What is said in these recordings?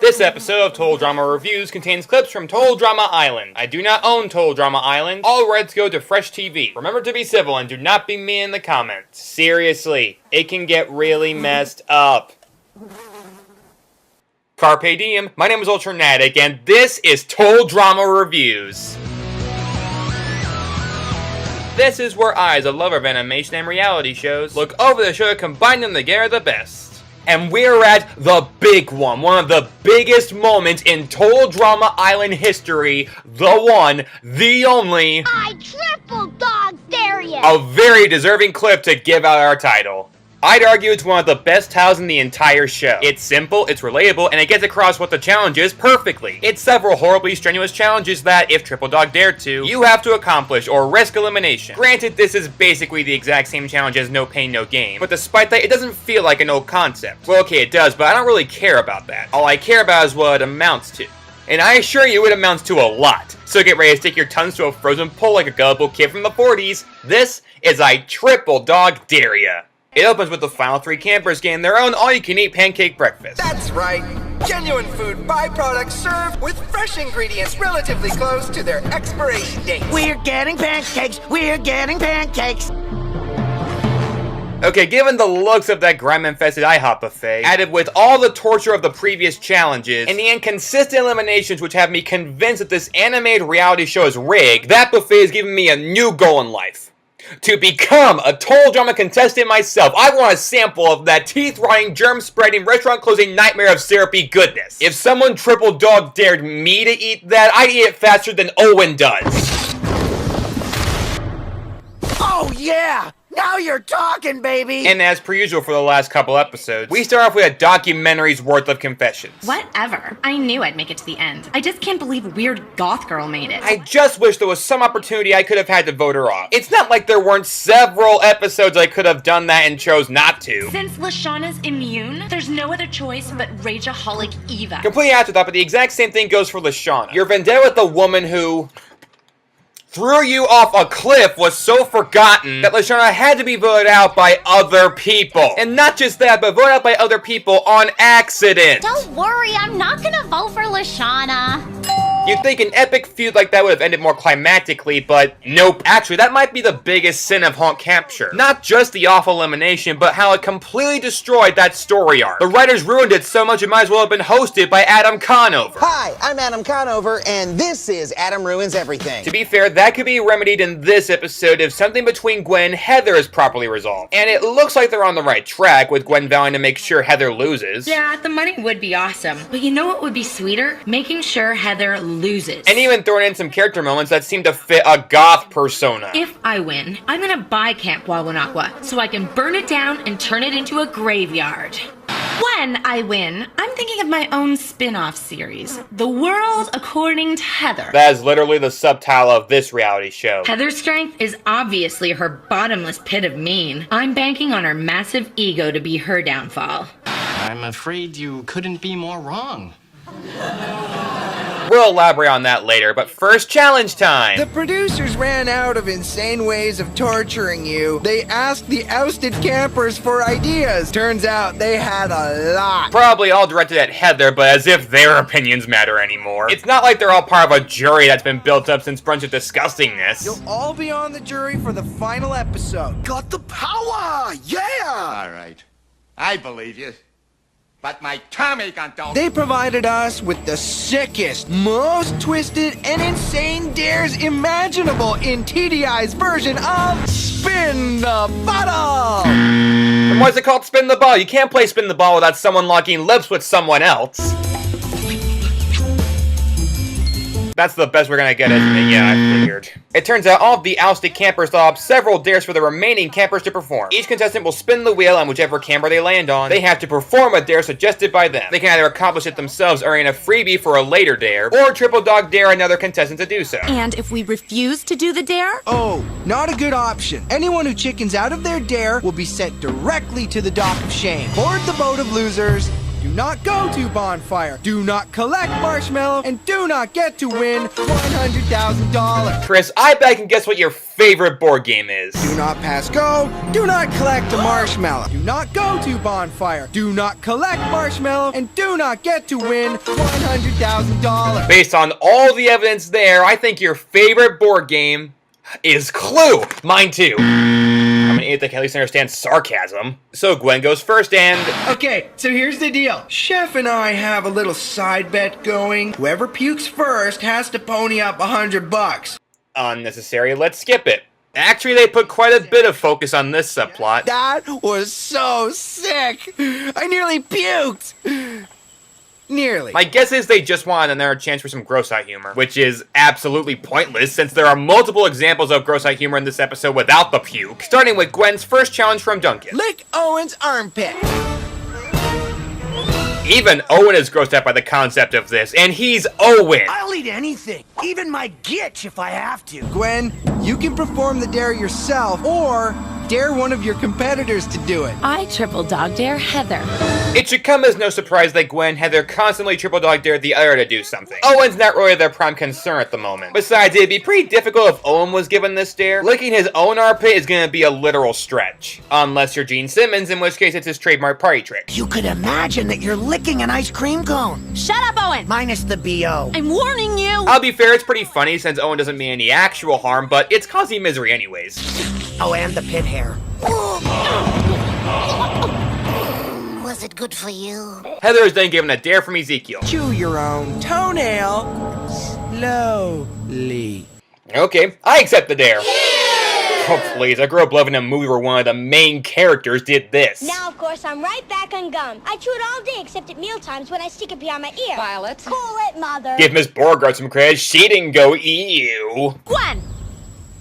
This episode of Total Drama Reviews contains clips from Total Drama Island. I do not own Total Drama Island. All rights go to FreshTV. Remember to be civil and do not be mean in the comments. Seriously, it can get really messed up. Carpe diem, my name is Ultranatic, and this is Total Drama Reviews. This is where I, as a lover of animation and reality shows, look over the show to combine them together the best. And we're at the big one of the biggest moments in Total Drama Island history, the one, the only... I triple dog dare you! A very deserving clip to give out our title. I'd argue it's one of the best titles in the entire show. It's simple, it's relatable, and it gets across what the challenge is perfectly. It's several horribly strenuous challenges that, if Triple Dog dared to, you have to accomplish or risk elimination. Granted, this is basically the exact same challenge as No Pain, No Gain, but despite that, it doesn't feel like an old concept. Well, okay, it does, but I don't really care about that. All I care about is what it amounts to. And I assure you it amounts to a lot. So get ready to stick your tongues to a frozen pole like a gullible kid from the 40s. This is I Triple Dog Dare Ya. It opens with the final three campers getting their own all-you-can-eat pancake breakfast. That's right. Genuine food byproducts served with fresh ingredients relatively close to their expiration date. We're getting pancakes! We're getting pancakes! Okay, given the looks of that grime-infested IHOP buffet, added with all the torture of the previous challenges, and the inconsistent eliminations which have me convinced that this animated reality show is rigged, that buffet has given me a new goal in life. To become a Total Drama contestant myself, I want a sample of that teeth-rotting, germ-spreading, restaurant-closing nightmare of syrupy goodness. If someone triple dog dared me to eat that, I'd eat it faster than Owen does. Oh yeah! Now you're talking, baby! And as per usual for the last couple episodes, we start off with a documentary's worth of confessions. Whatever. I knew I'd make it to the end. I just can't believe Weird Goth Girl made it. I just wish there was some opportunity I could have had to vote her off. It's not like there weren't several episodes I could have done that and chose not to. Since Lashauna's immune, there's no other choice but Rageaholic Eva. Completely afterthought, but the exact same thing goes for Lashauna. Your vendetta with the woman who threw you off a cliff was so forgotten that Lashana had to be voted out by other people. And not just that, but voted out by other people on accident. Don't worry, I'm not gonna vote for Lashana. You'd think an epic feud like that would have ended more climactically, but nope. Actually, that might be the biggest sin of Haunt Capture. Not just the awful elimination, but how it completely destroyed that story arc. The writers ruined it so much it might as well have been hosted by Adam Conover. Hi, I'm Adam Conover, and this is Adam Ruins Everything. To be fair, that could be remedied in this episode if something between Gwen and Heather is properly resolved. And it looks like they're on the right track, with Gwen vowing to make sure Heather loses. Yeah, the money would be awesome. But you know what would be sweeter? Making sure Heather loses. And even throwing in some character moments that seem to fit a goth persona. If I win, I'm gonna buy Camp Wawanakwa so I can burn it down and turn it into a graveyard. When I win, I'm thinking of my own spin-off series, The World According to Heather. That is literally the subtitle of this reality show. Heather's strength is obviously her bottomless pit of mean. I'm banking on her massive ego to be her downfall. I'm afraid you couldn't be more wrong. We'll elaborate on that later, but first, challenge time! The producers ran out of insane ways of torturing you. They asked the ousted campers for ideas. Turns out they had a lot. Probably all directed at Heather, but as if their opinions matter anymore. It's not like they're all part of a jury that's been built up since Brunch of Disgustingness. You'll all be on the jury for the final episode. Got the power! Yeah! All right. I believe you. But my tummy don't. They provided us with the sickest, most twisted, and insane dares imaginable in TDI's version of Spin the Bottle! And why is it called Spin the Ball? You can't play Spin the Ball without someone locking lips with someone else. That's the best we're gonna get, isn't it? Yeah, I figured. It turns out all of the ousted campers thought up several dares for the remaining campers to perform. Each contestant will spin the wheel on whichever camper they land on. They have to perform a dare suggested by them. They can either accomplish it themselves, earning a freebie for a later dare, or triple dog dare another contestant to do so. And if we refuse to do the dare? Oh, not a good option. Anyone who chickens out of their dare will be sent directly to the dock of shame. Board the boat of losers. Do not go to bonfire. Do not collect marshmallow. And do not get to win $100,000. Chris, I bet I can guess what your favorite board game is. Do not pass go. Do not collect a marshmallow. Do not go to bonfire. Do not collect marshmallow. And do not get to win $100,000. Based on all the evidence there, I think your favorite board game is Clue. Mine too. I'm an idiot that can at least understand sarcasm. So Gwen goes first and... Okay, so here's the deal. Chef and I have a little side bet going. Whoever pukes first has to pony up $100. Unnecessary, let's skip it. Actually, they put quite a bit of focus on this subplot. That was so sick. I nearly puked. Nearly. My guess is they just wanted another chance for some gross-out humor, which is absolutely pointless since there are multiple examples of gross-out humor in this episode without the puke. Starting with Gwen's first challenge from Duncan. Lick Owen's armpit. Even Owen is grossed out by the concept of this, and he's Owen. I'll eat anything, even my gitch if I have to. Gwen, you can perform the dare yourself, or dare one of your competitors to do it. I triple dog dare Heather. It should come as no surprise that Gwen and Heather constantly triple dog dare the other to do something. Owen's not really their prime concern at the moment. Besides, it'd be pretty difficult if Owen was given this dare. Licking his own armpit is gonna be a literal stretch. Unless you're Gene Simmons, in which case it's his trademark party trick. You could imagine that you're licking an ice cream cone. Shut up, Owen! Minus the B.O. I'm warning you! I'll be fair, it's pretty funny since Owen doesn't mean any actual harm, but it's causing misery anyways. Oh, and the pit hair. Was it good for you? Heather is then given a dare from Ezekiel. Chew your own toenail slowly. Okay, I accept the dare. Oh please, I grew up loving a movie where one of the main characters did this. Now, of course, I'm right back on gum. I chew it all day except at mealtimes when I stick it behind my ear. Violet. Cool it, Mother. Give Miss Beauregard some credit, she didn't go ew. Gwen!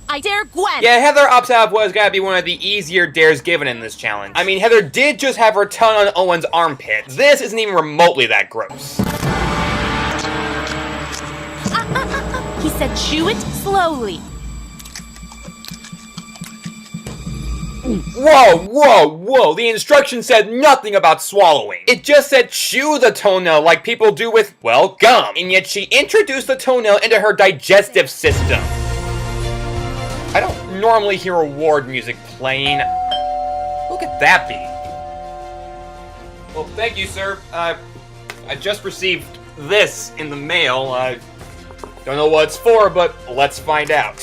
I dare Gwen! Yeah, Heather opts out of what has gotta be one of the easier dares given in this challenge. I mean, Heather did just have her tongue on Owen's armpit. This isn't even remotely that gross. He said chew it slowly. Whoa, whoa, whoa, the instructions said nothing about swallowing. It just said chew the toenail like people do with, well, gum. And yet she introduced the toenail into her digestive system. I don't normally hear award music playing. Look at that be. Well, thank you, sir. I just received this in the mail. I don't know what it's for, but let's find out.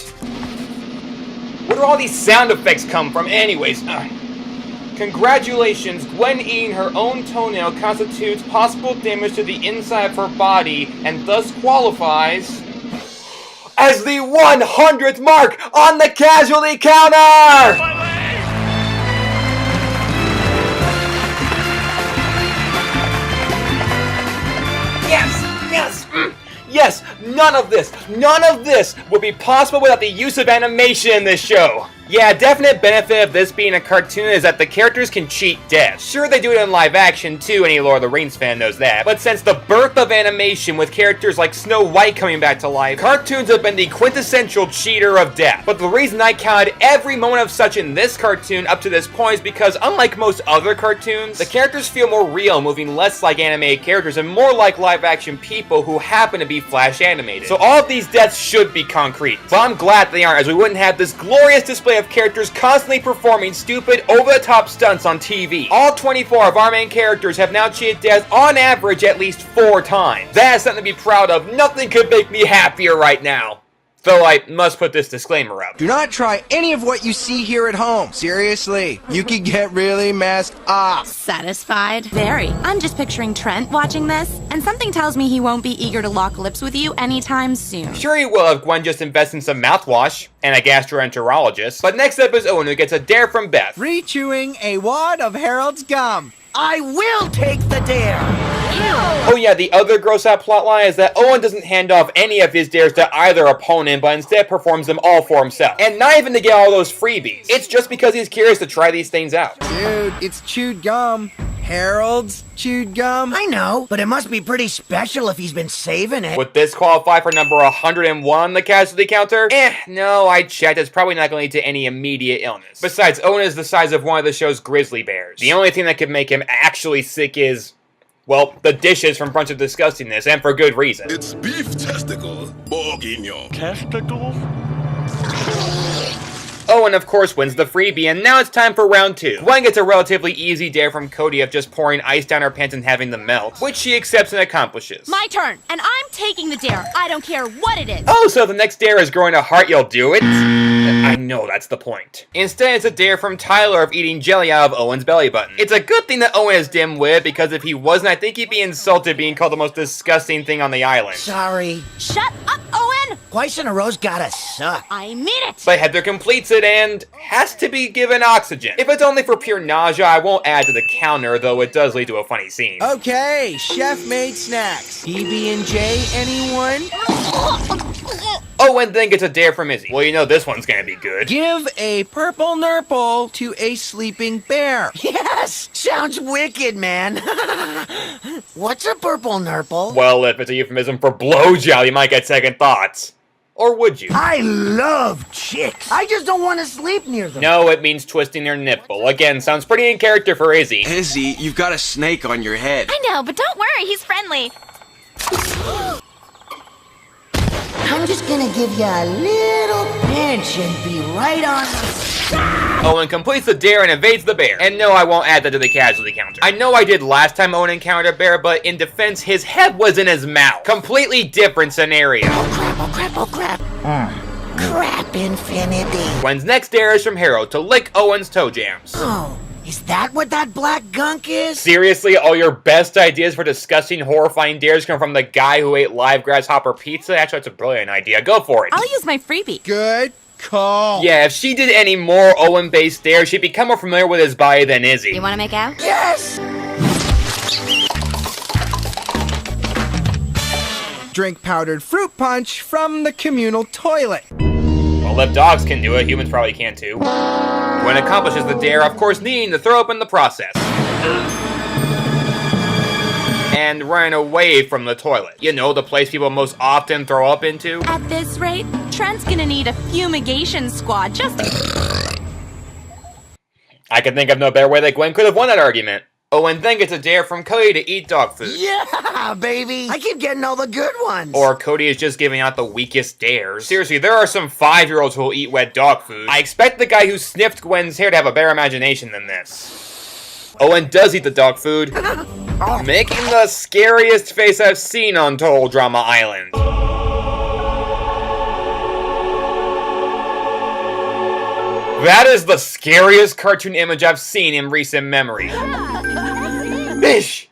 Where do all these sound effects come from anyways? Congratulations, Gwen eating her own toenail constitutes possible damage to the inside of her body and thus qualifies as the 100th mark on the casualty counter! Yes, none of this would be possible without the use of animation in this show. Yeah, a definite benefit of this being a cartoon is that the characters can cheat death. Sure, they do it in live action too, any Lord of the Rings fan knows that. But since the birth of animation with characters like Snow White coming back to life, cartoons have been the quintessential cheater of death. But the reason I counted every moment of such in this cartoon up to this point is because unlike most other cartoons, the characters feel more real, moving less like animated characters and more like live action people who happen to be flash animated. So all of these deaths should be concrete. But I'm glad they aren't, as we wouldn't have this glorious display of characters constantly performing stupid, over-the-top stunts on TV. All 24 of our main characters have now cheated death on average at least 4 times. That is something to be proud of. Nothing could make me happier right now. Though I must put this disclaimer up. Do not try any of what you see here at home. Seriously, you could get really messed up. Satisfied? Very. I'm just picturing Trent watching this, and something tells me he won't be eager to lock lips with you anytime soon. Sure he will if Gwen just invests in some mouthwash and a gastroenterologist. But next up is Owen, who gets a dare from Beth. Re-chewing a wad of Harold's gum. I will take the dare. Oh yeah, the other gross out plotline is that Owen doesn't hand off any of his dares to either opponent, but instead performs them all for himself. And not even to get all those freebies. It's just because he's curious to try these things out. Dude, it's chewed gum. Harold's chewed gum. I know, but it must be pretty special if he's been saving it. Would this qualify for number 101 on the casualty counter? No, I checked. It's probably not going to lead to any immediate illness. Besides, Owen is the size of one of the show's grizzly bears. The only thing that could make him actually sick is Well, the dishes from Brunch of Disgustingness, and for good reason. It's beef testicle, bourguignon. Testicles? Owen, of course, wins the freebie, and now it's time for round 2. Gwen gets a relatively easy dare from Cody of just pouring ice down her pants and having them melt, which she accepts and accomplishes. My turn, and I'm taking the dare. I don't care what it is. Oh, so the next dare is growing a heart, you'll do it? I know that's the point. Instead, it's a dare from Tyler of eating jelly out of Owen's belly button. It's a good thing that Owen is dim-witted, because if he wasn't, I think he'd be insulted being called the most disgusting thing on the island. Sorry. Shut up, Owen! Twice in a row's gotta suck. I mean it! But Heather completes it and has to be given oxygen. If it's only for pure nausea, I won't add to the counter, though it does lead to a funny scene. Okay, chef-made snacks. PB&J, anyone? Owen then gets a dare from Izzy. Well, you know this one's gonna be good. Give a purple nurple to a sleeping bear. Yes! Sounds wicked, man. What's a purple nurple? Well, if it's a euphemism for blowjob, you might get second thoughts. Or would you? I love chicks. I just don't want to sleep near them. No, it means twisting their nipple. Again, sounds pretty in character for Izzy. Izzy, you've got a snake on your head. I know, but don't worry, he's friendly. I'm just gonna give you a little pinch and be right on the... Owen completes the dare and evades the bear. And no, I won't add that to the casualty counter. I know I did last time Owen encountered a bear, but in defense, his head was in his mouth. Completely different scenario. Oh crap, oh crap, oh crap. Crap infinity. Gwen's next dare is from Harold to lick Owen's toe jams. Oh, is that what that black gunk is? Seriously, all your best ideas for disgusting, horrifying dares come from the guy who ate live grasshopper pizza? Actually, that's a brilliant idea. Go for it. I'll use my freebie. Good call. Yeah, if she did any more Owen-based dares, she'd become more familiar with his body than Izzy. You wanna make out? Yes! Drink powdered fruit punch from the communal toilet. Well, if dogs can do it, humans probably can too. Gwen accomplishes the dare, of course needing to throw up in the process. And running away from the toilet. You know, the place people most often throw up into? At this rate, Trent's gonna need a fumigation squad just to... I can think of no better way that Gwen could have won that argument. Owen then gets a dare from Cody to eat dog food. Yeah, baby! I keep getting all the good ones. Or Cody is just giving out the weakest dares. Seriously, there are some 5-year-olds who will eat wet dog food. I expect the guy who sniffed Gwen's hair to have a better imagination than this. Owen does eat the dog food, making the scariest face I've seen on Total Drama Island. That is the scariest cartoon image I've seen in recent memory. Bish!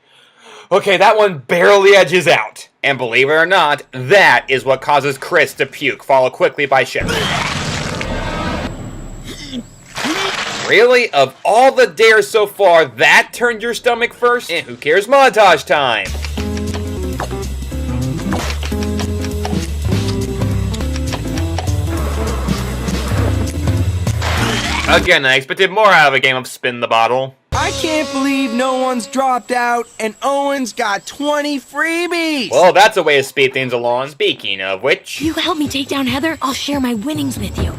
Okay, that one barely edges out. And believe it or not, that is what causes Chris to puke, followed quickly by Shepard. Really? Of all the dares so far, that turned your stomach first? Who cares? Montage time! Again, I expected more out of a game of Spin the Bottle. I can't believe no one's dropped out and Owen's got 20 freebies! Well, that's a way to speed things along. Speaking of which... You help me take down Heather, I'll share my winnings with you.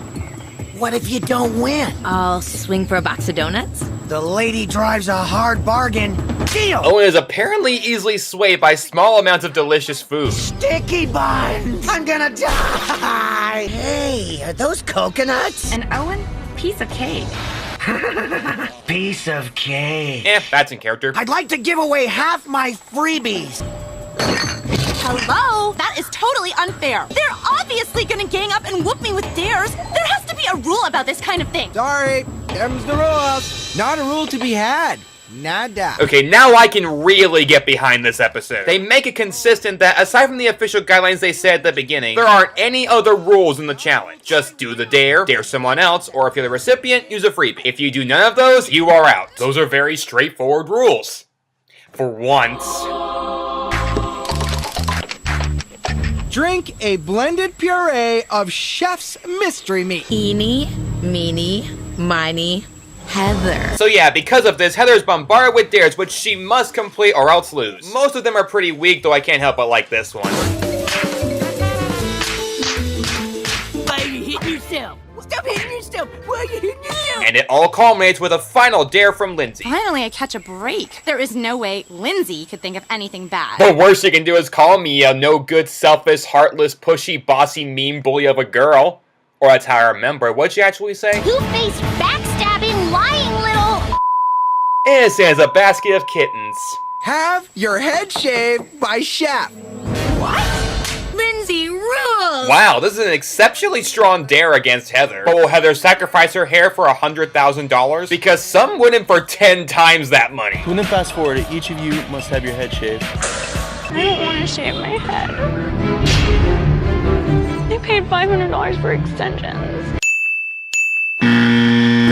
What if you don't win? I'll swing for a box of donuts. The lady drives a hard bargain. Deal! Owen is apparently easily swayed by small amounts of delicious food. Sticky buns! I'm gonna die! Hey, are those coconuts? And Owen, piece of cake. Piece of cake. That's in character. I'd like to give away half my freebies. Hello? That is totally unfair. They're obviously gonna gang up and whoop me with dares. There has to be a rule about this kind of thing. Sorry, them's the rules. Not a rule to be had. Nada. Okay, now I can really get behind this episode. They make it consistent that, aside from the official guidelines they said at the beginning, there aren't any other rules in the challenge. Just do the dare someone else, or if you're the recipient, use a freebie. If you do none of those, you are out. Those are very straightforward rules. For once. Drink a blended puree of Chef's Mystery Meat. Eeny, meeny, miny, Heather. So yeah, because of this, Heather is bombarded with dares which she must complete or else lose. Most of them are pretty weak, though I can't help but like this one. Why are you hitting yourself? Stop hitting yourself! missed him. What are you doing? And it all culminates with a final dare from Lindsay. Finally, I catch a break. There is no way Lindsay could think of anything bad. The worst you can do is call me a no-good, selfish, heartless, pushy, bossy, mean bully of a girl. Or that's how I remember. What'd you actually say? Two-faced, backstabbing, lying little... Innocent as a basket of kittens. Have your head shaved by Shep. Lindsay rules! Wow, this is an exceptionally strong dare against Heather. But will Heather sacrifice her hair for $100,000? Because some wouldn't for 10 times that money. When then fast forward, each of you must have your head shaved. I don't want to shave my head. I paid $500 for extensions.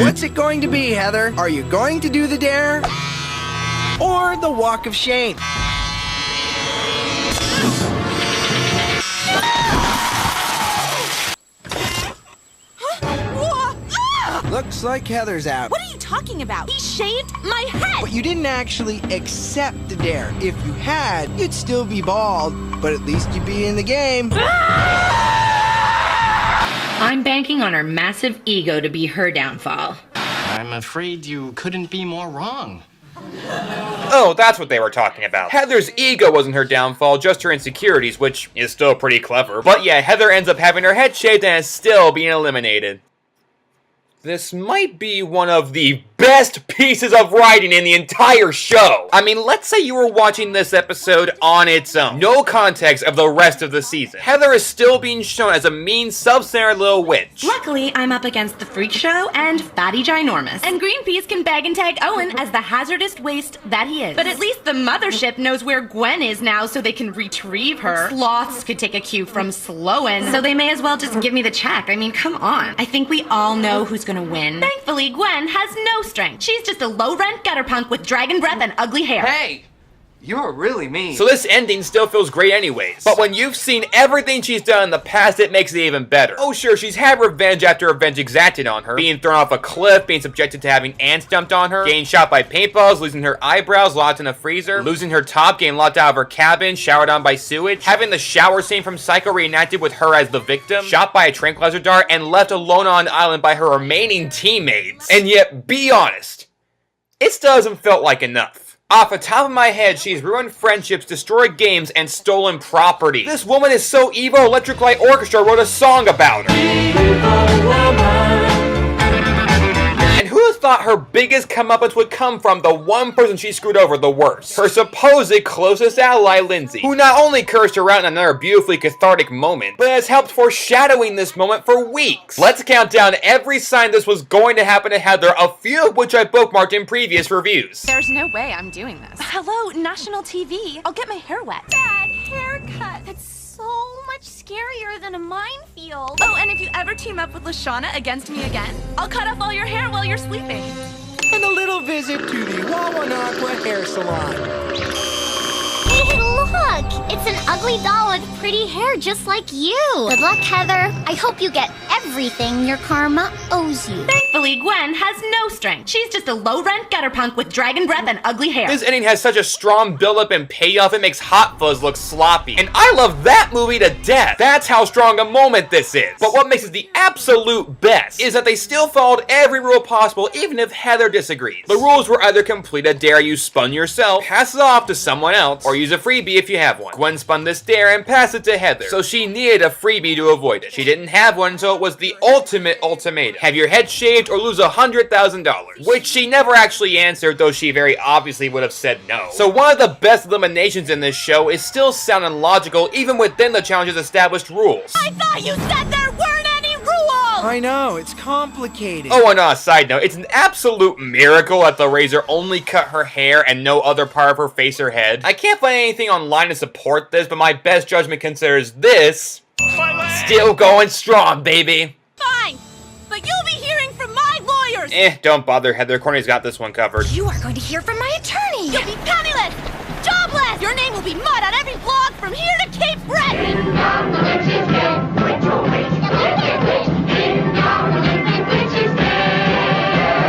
What's it going to be, Heather? Are you going to do the dare? Or the walk of shame? Looks like Heather's out. What are you talking about? He shaved my head! But you didn't actually accept the dare. If you had, you'd still be bald, but at least you'd be in the game. I'm banking on her massive ego to be her downfall. I'm afraid you couldn't be more wrong. Oh, that's what they were talking about. Heather's ego wasn't her downfall, just her insecurities, which is still pretty clever. But yeah, Heather ends up having her head shaved and is still being eliminated. This might be one of the best pieces of writing in the entire show. I mean, let's say you were watching this episode on its own. No context of the rest of the season. Heather is still being shown as a mean, self-centered little witch. Luckily, I'm up against the Freak Show and Fatty Ginormous. And Greenpeace can bag and tag Owen as the hazardous waste that he is. But at least the mothership knows where Gwen is now so they can retrieve her. Sloths could take a cue from Sloan, so they may as well just give me the check. I mean, come on. I think we all know who's gonna win. Thankfully, Gwen has no strength. She's just a low-rent gutter punk with dragon breath and ugly hair. Hey! You're really mean. So this ending still feels great anyways. But when you've seen everything she's done in the past, it makes it even better. Oh sure, she's had revenge after revenge exacted on her. Being thrown off a cliff, being subjected to having ants dumped on her, getting shot by paintballs, losing her eyebrows locked in a freezer, losing her top, getting locked out of her cabin, showered on by sewage, having the shower scene from Psycho reenacted with her as the victim, shot by a tranquilizer dart, and left alone on an island by her remaining teammates. And yet, be honest, it still hasn't felt like enough. Off the top of my head, she's ruined friendships, destroyed games, and stolen property. This woman is so evil, Electric Light Orchestra wrote a song about her. Evil woman. And who thought her biggest comeuppance would come from the one person she screwed over the worst? Her supposed closest ally, Lindsay, who not only cursed her out in another beautifully cathartic moment, but has helped foreshadowing this moment for weeks. Let's count down every sign this was going to happen to Heather, a few of which I bookmarked in previous reviews. There's no way I'm doing this. Hello, national TV. I'll get my hair wet. Dad, haircut. It's so much scarier than a minefield. Oh, and if you ever team up with Lashana against me again, I'll cut off all your hair while you're sleeping. And a little visit to the Ultranatic hair salon. Hey, look! It's an ugly doll with pretty hair just like you. Good luck, Heather. I hope you get everything your karma owes you. Thankfully, Gwen has no strength. She's just a low-rent gutter punk with dragon breath and ugly hair. This ending has such a strong build-up and payoff, it makes Hot Fuzz look sloppy. And I love that movie to death. That's how strong a moment this is. But what makes it the absolute best is that they still followed every rule possible, even if Heather disagrees. The rules were either complete a dare you spun yourself, pass it off to someone else, or use a freebie if you have one. Gwen spun this dare and passed it to Heather, so she needed a freebie to avoid it. She didn't have one, so it was the ultimate ultimatum. Have your head shaved or lose $100,000. Which she never actually answered, though she very obviously would have said no. So one of the best eliminations in this show is still sound and logical, even within the challenge's established rules. I thought you said there weren't any rules! I know, it's complicated. Oh, and on a side note, it's an absolute miracle that the razor only cut her hair and no other part of her face or head. I can't find anything online to support this, but my best judgment considers this still going strong, baby. Fine, but you'll be hearing from my lawyers! Don't bother, Heather. Courtney's got this one covered. You are going to hear from my attorney! You'll be penniless! Jobless! Your name will be mud on every blog from here to Cape Breton!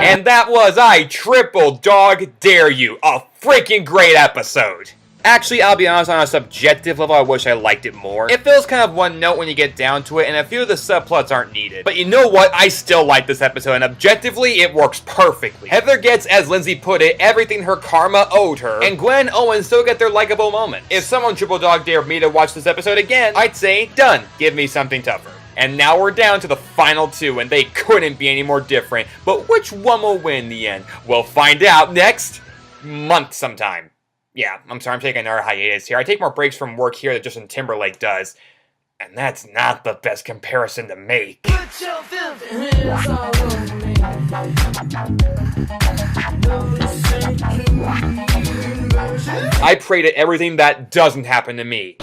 And that was I Triple Dog Dare You. A freaking great episode. Actually, I'll be honest, on a subjective level, I wish I liked it more. It feels kind of one note when you get down to it, and a few of the subplots aren't needed. But you know what? I still like this episode, and objectively, it works perfectly. Heather gets, as Lindsay put it, everything her karma owed her, and Gwen and Owen still get their likable moment. If someone triple dog dared me to watch this episode again, I'd say, done. Give me something tougher. And now we're down to the final two, and they couldn't be any more different. But which one will win in the end? We'll find out next month sometime. Yeah, I'm sorry, I'm taking another hiatus here. I take more breaks from work here than Justin Timberlake does. And that's not the best comparison to make. I pray to everything that doesn't happen to me.